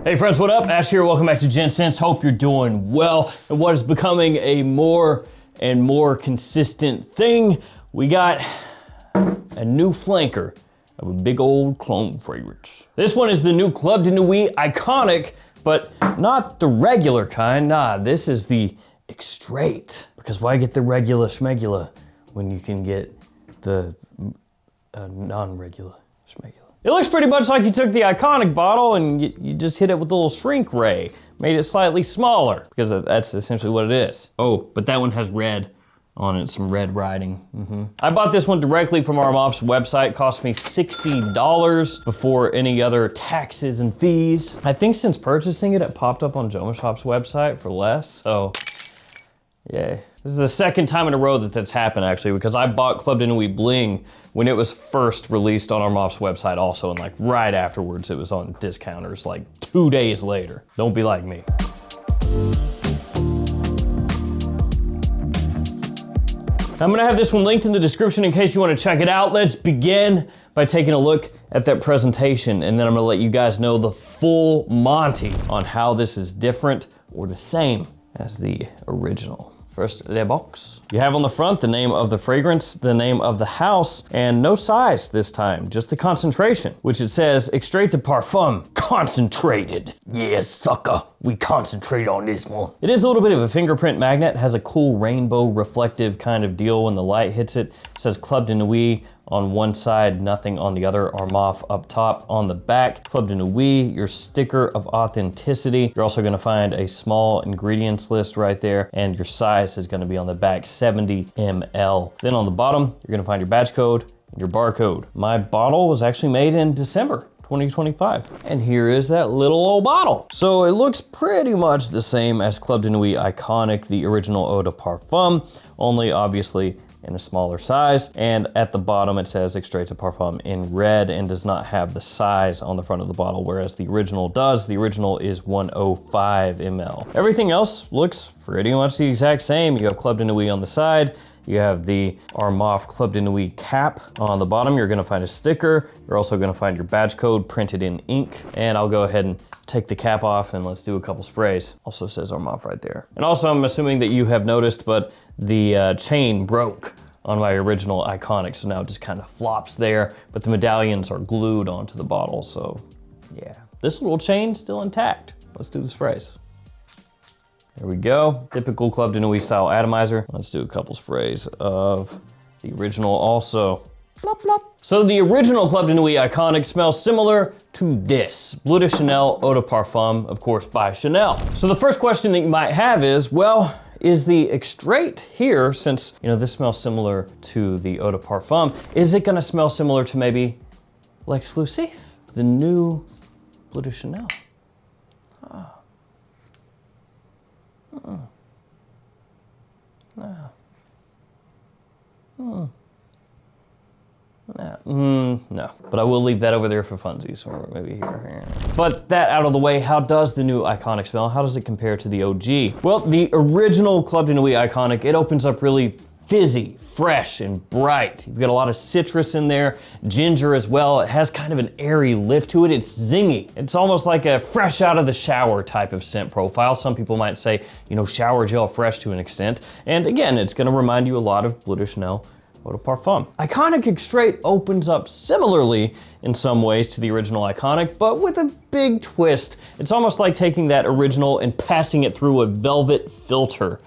Hey friends, what up? Ash here, welcome back to Gents. Hope you're doing well. And what is becoming a more and more consistent thing, we got a new flanker of a big old clone fragrance. This one is the new Club de Nuit Iconic, but not the regular kind. Nah, this is the Extrait. Because why get the regular schmegula when you can get the non-regular schmegula? It looks pretty much like you took the Iconic bottle and you just hit it with a little shrink ray, made it slightly smaller, because that's essentially what it is. Oh, but that one has red on it, some red writing. I bought this one directly from Armaf's website. It cost me $60 before any other taxes and fees. I think since purchasing it, it popped up on JOMASHOP's website for less, so yay. This is the second time in a row that that's happened, actually, because I bought Club de Nuit Bling when it was first released on Armaf's website also, and like right afterwards it was on discounters like 2 days later. Don't be like me. I'm gonna have this one linked in the description in case you wanna check it out. Let's begin by taking a look at that presentation, and then I'm gonna let you guys know the full Monty on how this is different or the same as the original. First, the box. You have on the front the name of the fragrance, the name of the house, and no size this time, just the concentration, which it says Extrait de Parfum, concentrated. Yeah, sucker, we concentrate on this one. It is a little bit of a fingerprint magnet, has a cool rainbow reflective kind of deal when the light hits it. It says Club de Nuit on one side, nothing on the other, Armaf up top. On the back, Club de Nuit, your sticker of authenticity. You're also gonna find a small ingredients list right there, and your size is gonna be on the back, 70 ml. Then on the bottom, you're gonna find your batch code and your barcode. My bottle was actually made in December 2025. And here is that little old bottle. So it looks pretty much the same as Club de Nuit Iconic, the original Eau de Parfum, only obviously in a smaller size. And at the bottom it says Extrait de Parfum in red and does not have the size on the front of the bottle, whereas the original does. The original is 105 ml. Everything else looks pretty much the exact same. You have Club de Nuit on the side. You have the Armaf Club de Nuit cap. On the bottom, you're gonna find a sticker. You're also gonna find your badge code printed in ink. And I'll go ahead and take the cap off and let's do a couple sprays. Also says Armaf right there. And also, I'm assuming that you have noticed, but the chain broke on my original Iconic, so now it just kind of flops there, but the medallions are glued onto the bottle, so yeah. This little chain's still intact. Let's do the sprays. There we go. Typical Club de Nuit style atomizer. Let's do a couple sprays of the original also. Plop, plop. So the original Club de Nuit Iconic smells similar to this. Bleu de Chanel Eau de Parfum, of course, by Chanel. So the first question that you might have is, well, is the Extrait here, since this smells similar to the Eau de Parfum, is it gonna smell similar to maybe L'Exclusif, the new Bleu de Chanel? No, but I will leave that over there for funsies, or maybe here. But that out of the way, how does the new Iconic smell? How does it compare to the OG? Well, the original Club de Nuit Iconic, it opens up really fizzy, fresh, and bright. You've got a lot of citrus in there, ginger as well. It has kind of an airy lift to it. It's zingy. It's almost like a fresh out of the shower type of scent profile. Some people might say, shower gel fresh to an extent. And again, it's gonna remind you a lot of Bleu de Chanel Eau de Parfum. Iconic Extrait opens up similarly in some ways to the original Iconic, but with a big twist. It's almost like taking that original and passing it through a velvet filter,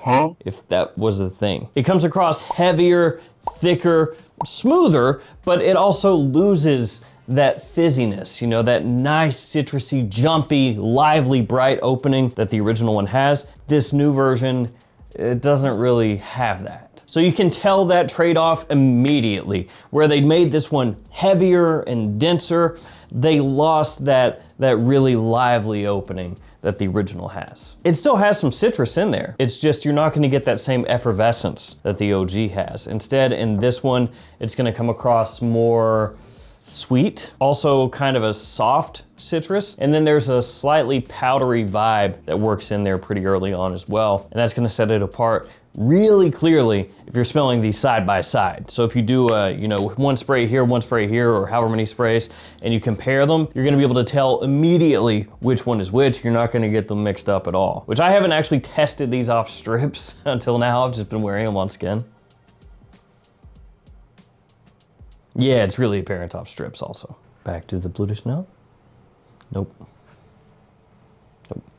if that was a thing. It comes across heavier, thicker, smoother, but it also loses that fizziness, that nice citrusy, jumpy, lively, bright opening that the original one has. This new version, it doesn't really have that. So you can tell that trade-off immediately. Where they made this one heavier and denser, they lost that really lively opening that the original has. It still has some citrus in there. It's just you're not gonna get that same effervescence that the OG has. Instead, in this one, it's gonna come across more sweet, also kind of a soft citrus, and then there's a slightly powdery vibe that works in there pretty early on as well, and that's gonna set it apart really clearly if you're smelling these side by side. So if you do, one spray here, or however many sprays, and you compare them, you're gonna be able to tell immediately which one is which. You're not gonna get them mixed up at all, which I haven't actually tested these off strips until now. I've just been wearing them on skin. Yeah, it's really apparent off strips also. Back to the bluish note. Nope.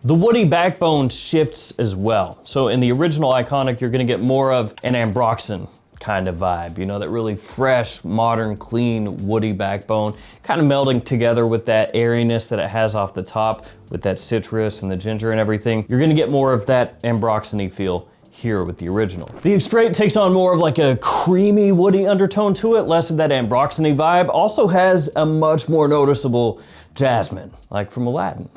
The woody backbone shifts as well. So in the original Iconic, you're gonna get more of an ambroxan kind of vibe, that really fresh, modern, clean, woody backbone, kind of melding together with that airiness that it has off the top, with that citrus and the ginger and everything. You're gonna get more of that ambroxan-y feel here with the original. The Extrait takes on more of like a creamy, woody undertone to it, less of that ambroxan-y vibe. Also has a much more noticeable jasmine, like from Aladdin.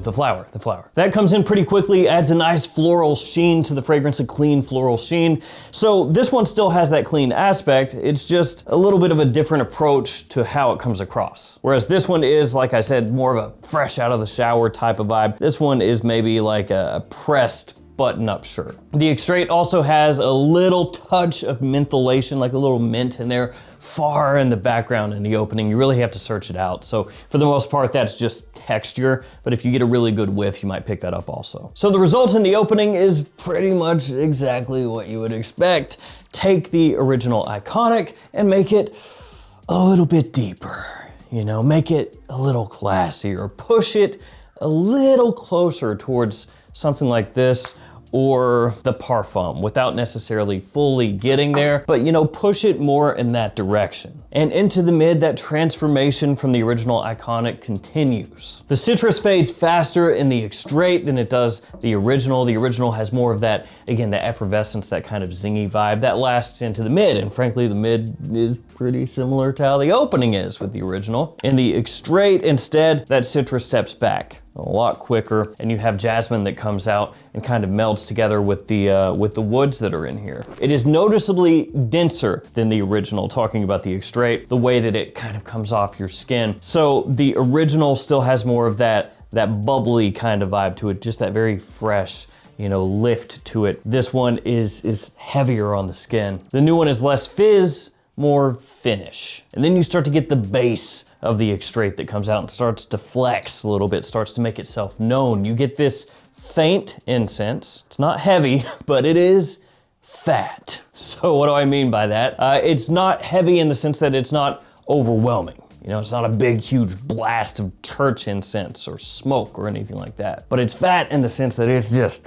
The flower. That comes in pretty quickly, adds a nice floral sheen to the fragrance, a clean floral sheen. So this one still has that clean aspect, it's just a little bit of a different approach to how it comes across. Whereas this one is, like I said, more of a fresh out of the shower type of vibe. This one is maybe like a pressed button-up shirt. The Extrait also has a little touch of mentholation, like a little mint in there, far in the background in the opening. You really have to search it out. So for the most part, that's just texture, but if you get a really good whiff, you might pick that up also. So the result in the opening is pretty much exactly what you would expect. Take the original Iconic and make it a little bit deeper, make it a little classier, push it a little closer towards something like this, or the Parfum, without necessarily fully getting there, but push it more in that direction. And into the mid, that transformation from the original Iconic continues. The citrus fades faster in the Extrait than it does the original. The original has more of that, again, the effervescence, that kind of zingy vibe that lasts into the mid, and frankly, the mid is pretty similar to how the opening is with the original. In the Extrait, instead, that citrus steps back a lot quicker, and you have jasmine that comes out and kind of melds together with the woods that are in here. It is noticeably denser than the original, talking about the Extrait, the way that it kind of comes off your skin. So the original still has more of that bubbly kind of vibe to it, just that very fresh, lift to it. This one is heavier on the skin. The new one is less fizz, more finish. And then you start to get the base of the Extrait that comes out and starts to flex a little bit, starts to make itself known. You get this faint incense. It's not heavy, but it is fat. So what do I mean by that? It's not heavy in the sense that it's not overwhelming. It's not a big, huge blast of church incense or smoke or anything like that. But it's fat in the sense that it's just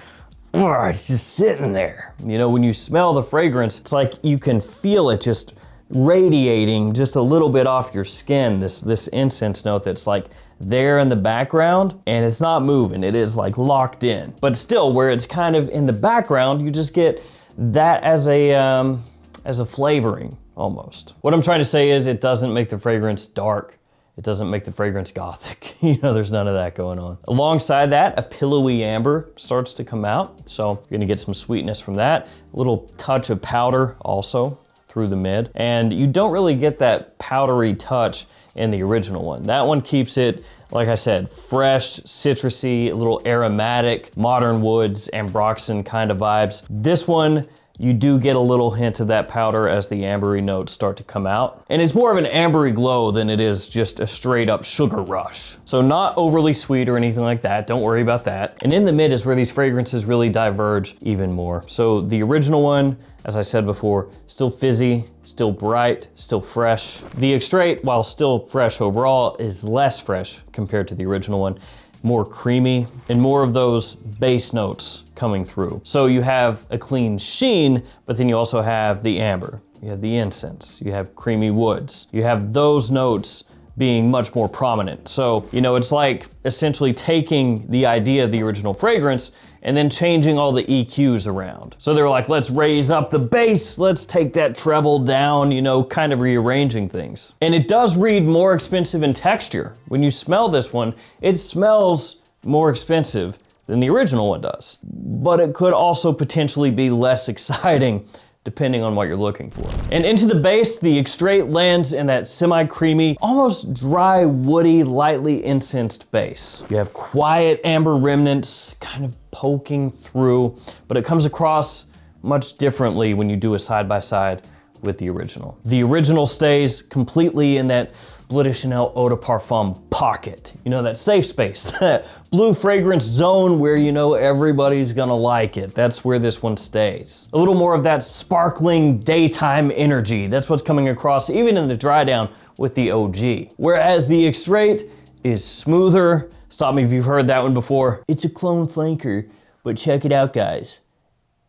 sitting there. When you smell the fragrance, it's like you can feel it just radiating just a little bit off your skin, this incense note that's like there in the background, and it's not moving, it is like locked in. But still, where it's kind of in the background, you just get that as a flavoring almost. What I'm trying to say is it doesn't make the fragrance dark. It doesn't make the fragrance gothic. There's none of that going on. Alongside that, a pillowy amber starts to come out. So you're gonna get some sweetness from that. A little touch of powder also through the mid. And you don't really get that powdery touch in the original one. That one keeps it, like I said, fresh, citrusy, a little aromatic, modern woods, ambroxan kind of vibes. This one, you do get a little hint of that powder as the ambery notes start to come out. And it's more of an ambery glow than it is just a straight up sugar rush. So not overly sweet or anything like that, don't worry about that. And in the mid is where these fragrances really diverge even more. So the original one, as I said before, still fizzy, still bright, still fresh. The Extrait, while still fresh overall, is less fresh compared to the original one. More creamy, and more of those base notes coming through. So you have a clean sheen, but then you also have the amber, you have the incense, you have creamy woods. You have those notes being much more prominent. So, it's like essentially taking the idea of the original fragrance and then changing all the EQs around. So they were like, let's raise up the bass, let's take that treble down, kind of rearranging things. And it does read more expensive in texture. When you smell this one, it smells more expensive than the original one does. But it could also potentially be less exciting depending on what you're looking for. And into the base, the Extrait lands in that semi-creamy, almost dry, woody, lightly incensed base. You have quiet amber remnants kind of poking through, but it comes across much differently when you do a side-by-side with the original. The original stays completely in that Bleu de Chanel Eau de Parfum pocket. You know, that safe space, that blue fragrance zone where you know everybody's gonna like it. That's where this one stays. A little more of that sparkling daytime energy. That's what's coming across even in the dry down with the OG. Whereas the Extrait is smoother. Stop me if you've heard that one before. It's a clone flanker, but check it out, guys.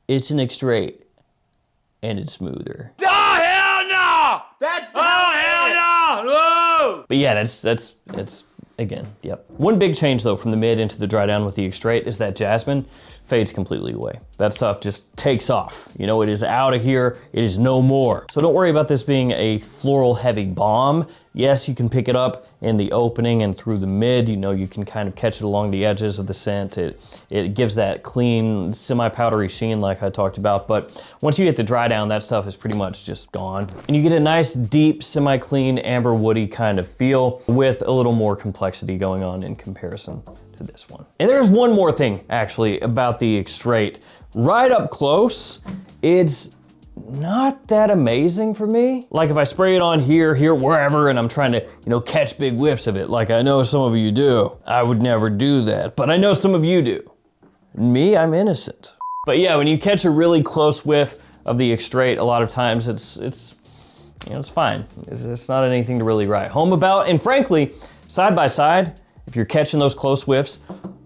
It's an Extrait, and it's smoother. Oh, hell no! That's hell no! Whoa! But yeah, that's again, yep. One big change though from the mid into the dry down with the Extrait is that jasmine fades completely away. That stuff just takes off. You know, it is out of here, it is no more. So don't worry about this being a floral heavy bomb. Yes, you can pick it up in the opening and through the mid. You know, you can kind of catch it along the edges of the scent. It gives that clean, semi-powdery sheen like I talked about. But once you hit the dry down, that stuff is pretty much just gone. And you get a nice, deep, semi-clean, amber woody kind of feel with a little more complexity going on in comparison to this one. And there's one more thing actually about the Extrait. Right up close, it's not that amazing for me. Like if I spray it on here, wherever, and I'm trying to, you know, catch big whiffs of it, like I know some of you do. I would never do that, but I know some of you do. Me, I'm innocent. But yeah, when you catch a really close whiff of the Extrait, a lot of times it's you know, it's fine. It's not anything to really write home about. And frankly, side by side, if you're catching those close whiffs,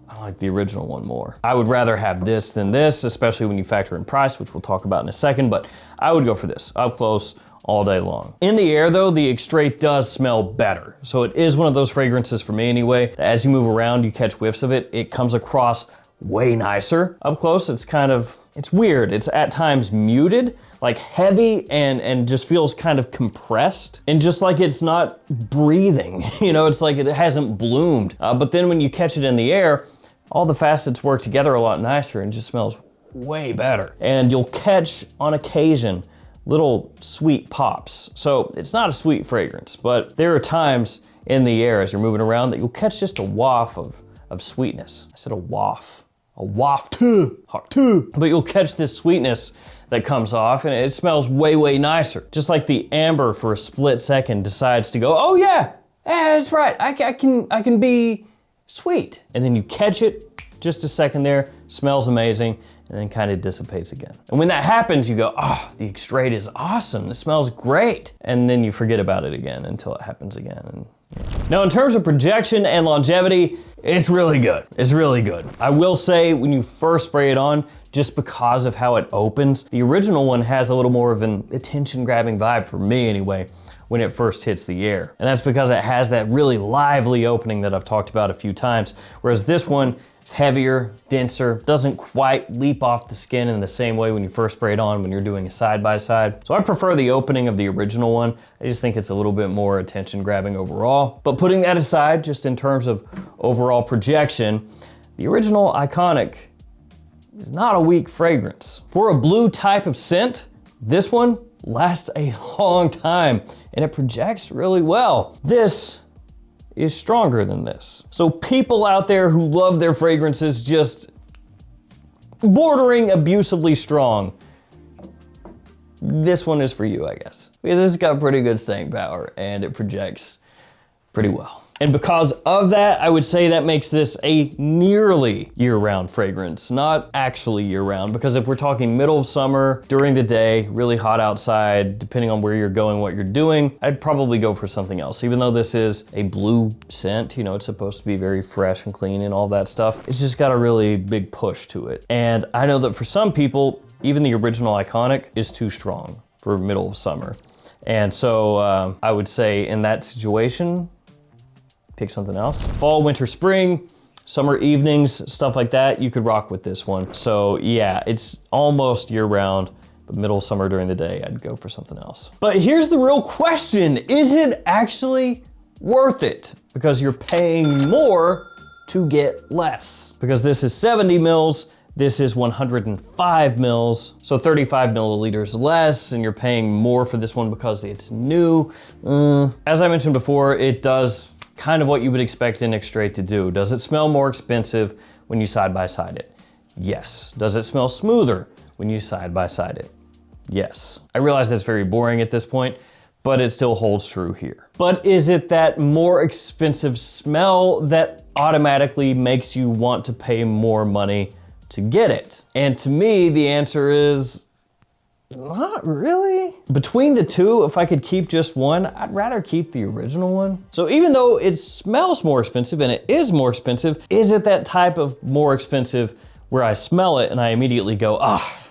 I like the original one more. I would rather have this than this, especially when you factor in price, which we'll talk about in a second, but I would go for this, up close, all day long. In the air though, the Extrait does smell better. So it is one of those fragrances for me anyway, that as you move around, you catch whiffs of it, it comes across way nicer. Up close, it's weird. It's at times muted, like heavy and just feels kind of compressed. And just like it's not breathing, you know, it's like it hasn't bloomed. But then when you catch it in the air, all the facets work together a lot nicer and just smells way better. And you'll catch on occasion little sweet pops. So it's not a sweet fragrance, but there are times in the air as you're moving around that you'll catch just a waft of sweetness. I said a waft. A waft too, hot too. But you'll catch this sweetness that comes off and it smells way, way nicer. Just like the amber for a split second decides to go, oh yeah, that's right, I can be sweet. And then you catch it, just a second there, smells amazing, and then kind of dissipates again. And when that happens, you go, oh, the Extrait is awesome, this smells great. And then you forget about it again until it happens again. And now in terms of projection and longevity, it's really good. It's really good. I will say when you first spray it on, just because of how it opens, the original one has a little more of an attention-grabbing vibe for me anyway, when it first hits the air. And that's because it has that really lively opening that I've talked about a few times, whereas this one is heavier, denser, doesn't quite leap off the skin in the same way when you first spray it on when you're doing a side-by-side. So I prefer the opening of the original one. I just think it's a little bit more attention-grabbing overall. But putting that aside, just in terms of overall projection, the original Iconic is not a weak fragrance. For a blue type of scent, this one lasts a long time and it projects really well. This is stronger than this. So people out there who love their fragrances just bordering abusively strong, this one is for you, I guess. Because it's got pretty good staying power and it projects pretty well. And because of that, I would say that makes this a nearly year-round fragrance, not actually year-round, because if we're talking middle of summer, during the day, really hot outside, depending on where you're going, what you're doing, I'd probably go for something else. Even though this is a blue scent, you know, it's supposed to be very fresh and clean and all that stuff, it's just got a really big push to it. And I know that for some people, even the original Iconic is too strong for middle of summer. And so I would say in that situation, pick something else. Fall, winter, spring, summer evenings, stuff like that, you could rock with this one. So yeah, it's almost year round, but middle summer during the day, I'd go for something else. But here's the real question, is it actually worth it? Because you're paying more to get less. Because this is 70 mils, This is 105 mils, so 35 milliliters less, and you're paying more for this one because it's new. As I mentioned before, it does kind of what you would expect an Extrait to do. Does it smell more expensive when you side by side it? Yes. Does it smell smoother when you side by side it? Yes. I realize that's very boring at this point, but it still holds true here. But is it that more expensive smell that automatically makes you want to pay more money to get it? And to me, the answer is not really. Between the two, if I could keep just one, I'd rather keep the original one. So even though it smells more expensive and it is more expensive, is it that type of more expensive where I smell it and I immediately go, ah,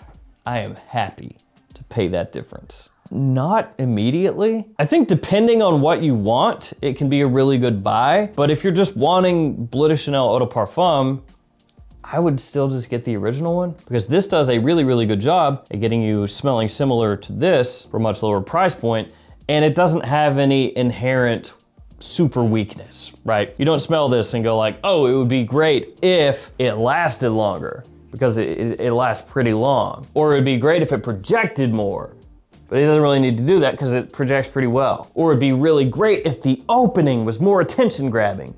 I am happy to pay that difference? Not immediately. I think depending on what you want, it can be a really good buy. But if you're just wanting Bleu de Chanel Eau de Parfum, I would still just get the original one, because this does a really, really good job at getting you smelling similar to this for a much lower price point, and it doesn't have any inherent super weakness, right? You don't smell this and go like, oh, it would be great if it lasted longer, because it lasts pretty long. Or it would be great if it projected more, but it doesn't really need to do that because it projects pretty well. Or it'd be really great if the opening was more attention grabbing.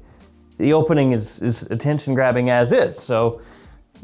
The opening is attention grabbing as is, so,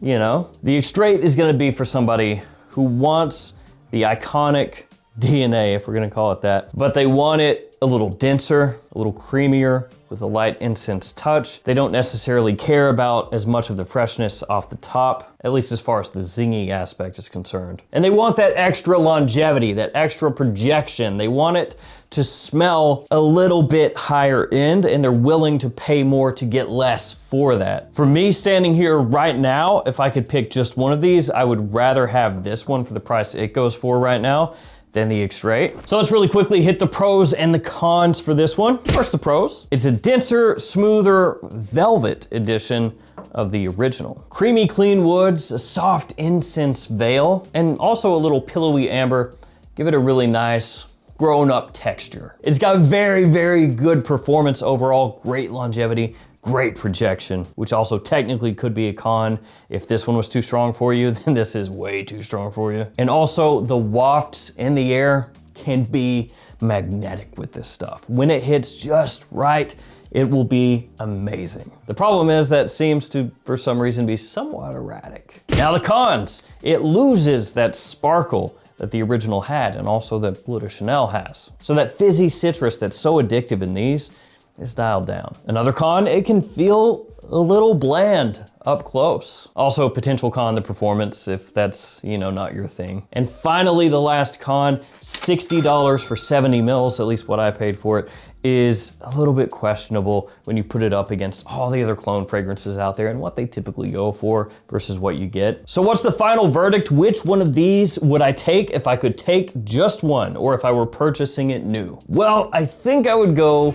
you know. The Extrait is gonna be for somebody who wants the iconic DNA, if we're gonna call it that, but they want it a little denser, a little creamier, with a light incense touch. They don't necessarily care about as much of the freshness off the top, at least as far as the zingy aspect is concerned. And they want that extra longevity, that extra projection. They want it to smell a little bit higher end, and they're willing to pay more to get less for that. For me, standing here right now, if I could pick just one of these, I would rather have this one for the price it goes for right now than the Extrait. So let's really quickly hit the pros and the cons for this one. First, the pros. It's a denser, smoother velvet edition of the original. Creamy, clean woods, a soft incense veil, and also a little pillowy amber give it a really nice grown-up texture. It's got very, very good performance overall, great longevity, great projection, which also technically could be a con. If this one was too strong for you, then this is way too strong for you. And also the wafts in the air can be magnetic with this stuff. When it hits just right, it will be amazing. The problem is that seems to, for some reason, be somewhat erratic. Now the cons, it loses that sparkle that the original had, and also that Bleu de Chanel has. So that fizzy citrus that's so addictive in these is dialed down. Another con, it can feel a little bland up close. Also potential con, the performance, if that's, you know, not your thing. And finally, the last con, $60 for 70 mils, at least what I paid for it, is a little bit questionable when you put it up against all the other clone fragrances out there and what they typically go for versus what you get. So what's the final verdict? Which one of these would I take if I could take just one, or if I were purchasing it new? Well, I think I would go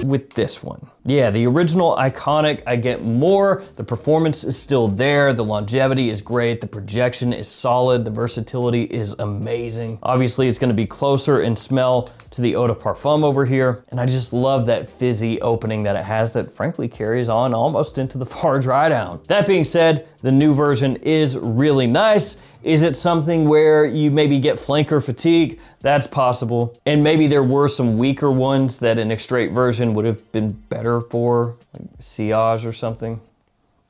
with this one. Yeah, the original iconic, I get more. The performance is still there. The longevity is great. The projection is solid. The versatility is amazing. Obviously, it's gonna be closer in smell to the Eau de Parfum over here. And I just love that fizzy opening that it has that frankly carries on almost into the far dry down. That being said, the new version is really nice. Is it something where you maybe get flanker fatigue? That's possible. And maybe there were some weaker ones that an Extrait version would have been better for, like sillage or something.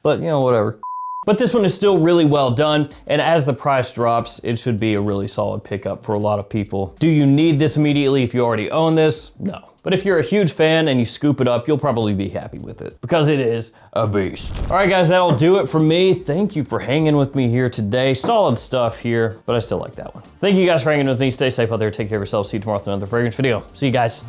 But you know, whatever. But this one is still really well done, and as the price drops, it should be a really solid pickup for a lot of people. Do you need this immediately if you already own this? No. But if you're a huge fan and you scoop it up, you'll probably be happy with it because it is a beast. All right, guys, that'll do it for me. Thank you for hanging with me here today. Solid stuff here, but I still like that one. Thank you guys for hanging with me. Stay safe out there. Take care of yourselves. See you tomorrow with another fragrance video. See you guys.